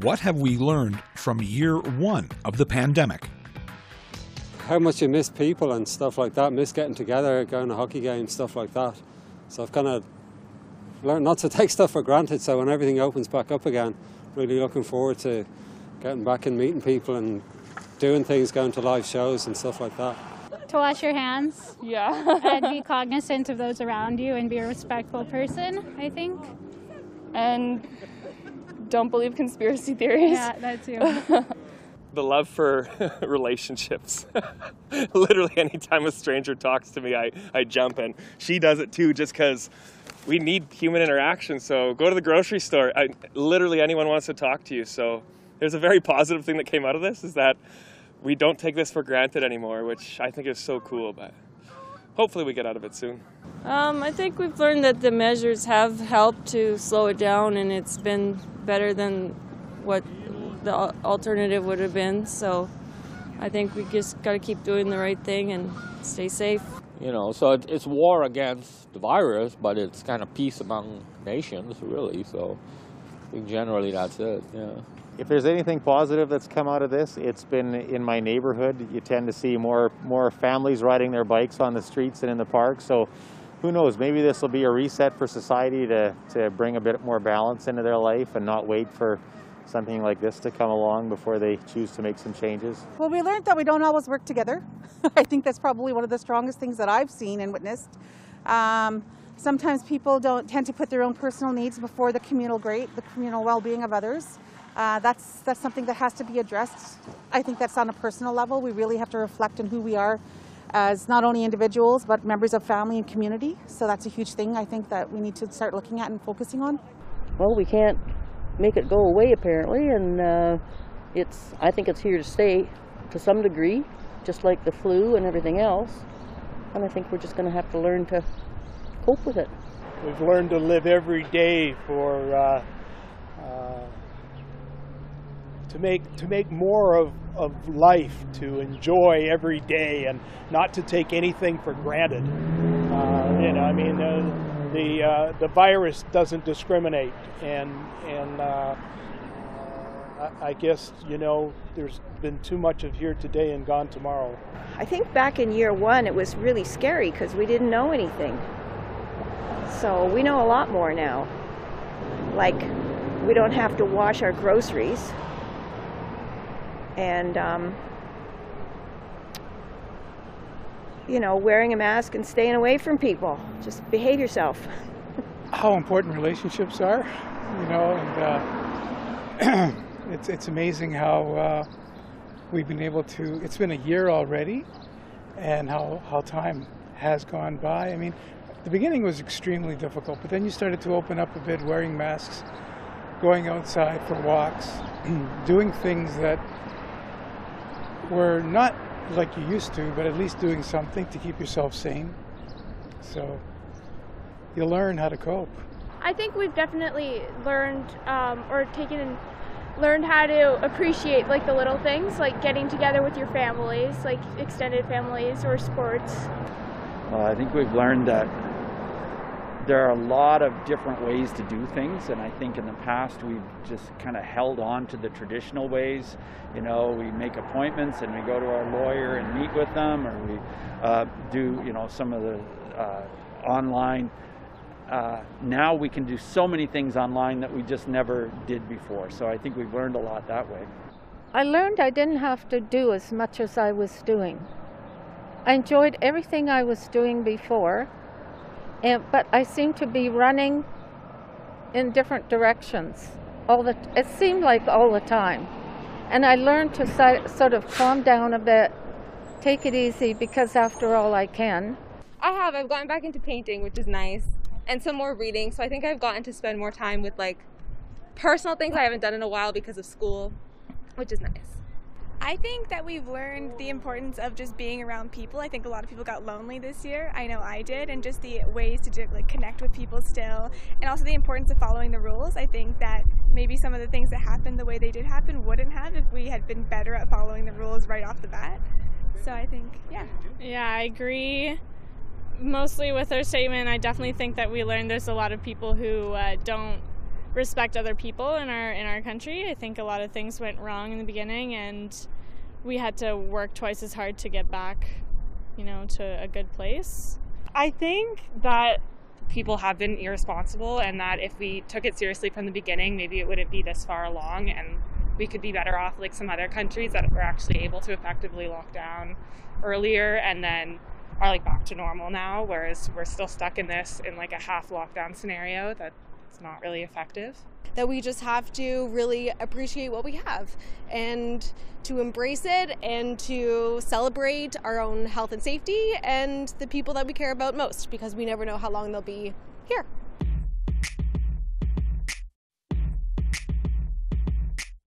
what have we learned from year one of the pandemic? How much you miss people and stuff like that, miss getting together, going to hockey games, stuff like that. So I've kind of learned not to take stuff for granted, so when everything opens back up again, really looking forward to getting back and meeting people and doing things, going to live shows and stuff like that. To wash your hands. Yeah. And be cognizant of those around you and be a respectful person, I think. And don't believe conspiracy theories. Yeah, that too. The love for relationships. Literally anytime a stranger talks to me, I jump in. She does it too, just because we need human interaction. So go to the grocery store. Literally anyone wants to talk to you. So there's a very positive thing that came out of this, is that we don't take this for granted anymore, which I think is so cool, but hopefully we get out of it soon. I think we've learned that the measures have helped to slow it down, and it's been better than what the alternative would have been. So I think we just got to keep doing the right thing and stay safe. You know, so it's war against the virus, but it's kind of peace among nations, really. So I think generally that's it, yeah. If there's anything positive that's come out of this, it's been in my neighborhood. You tend to see more families riding their bikes on the streets and in the parks. So who knows, maybe this will be a reset for society to bring a bit more balance into their life and not wait for something like this to come along before they choose to make some changes. Well, we learned that we don't always work together. I think that's probably one of the strongest things that I've seen and witnessed. Sometimes people don't tend to put their own personal needs before the communal well-being of others. That's something that has to be addressed. I think that's on a personal level. We really have to reflect on who we are as not only individuals, but members of family and community. So that's a huge thing I think that we need to start looking at and focusing on. Well, we can't make it go away apparently, and I think it's here to stay to some degree, just like the flu and everything else. And I think we're just going to have to learn to cope with it. We've learned to live every day for to make more of life, to enjoy every day, and not to take anything for granted. You know, I mean, the virus doesn't discriminate, and I guess, you know, there's been too much of here today and gone tomorrow. I think back in year one it was really scary because we didn't know anything. So we know a lot more now. Like, we don't have to wash our groceries. And, you know, wearing a mask and staying away from people. Just behave yourself. How important relationships are, you know, and it's amazing how we've been able to, it's been a year already, and how time has gone by. I mean, the beginning was extremely difficult, but then you started to open up a bit, wearing masks, going outside for walks, doing things that were not like you used to, but at least doing something to keep yourself sane. So you learn how to cope. I think we've definitely learned learned how to appreciate like the little things, like getting together with your families, like extended families, or sports. Well, I think we've learned that there are a lot of different ways to do things, and I think in the past we've just kind of held on to the traditional ways. You know, we make appointments and we go to our lawyer and meet with them, or we do, you know, some of the online. Now we can do so many things online that we just never did before. So I think we've learned a lot that way. I learned I didn't have to do as much as I was doing. I enjoyed everything I was doing before, but I seemed to be running in different directions. It seemed like all the time. And I learned to sort of calm down a bit, take it easy, because after all I can. I've gotten back into painting, which is nice, and some more reading, so I think I've gotten to spend more time with like personal things I haven't done in a while because of school, which is nice. I think that we've learned the importance of just being around people. I think a lot of people got lonely this year. I know I did, and just the ways to like connect with people still, and also the importance of following the rules. I think that maybe some of the things that happened the way they did happen wouldn't have if we had been better at following the rules right off the bat. So I think, yeah. Yeah, I agree mostly with her statement. I definitely think that we learned there's a lot of people who don't respect other people in our country. I think a lot of things went wrong in the beginning, and we had to work twice as hard to get back, to a good place. I think that people have been irresponsible, and that if we took it seriously from the beginning, maybe it wouldn't be this far along, and we could be better off like some other countries that were actually able to effectively lock down earlier and then are like back to normal now, whereas we're still stuck in like a half lockdown scenario that's not really effective. That we just have to really appreciate what we have and to embrace it and to celebrate our own health and safety and the people that we care about most, because we never know how long they'll be here.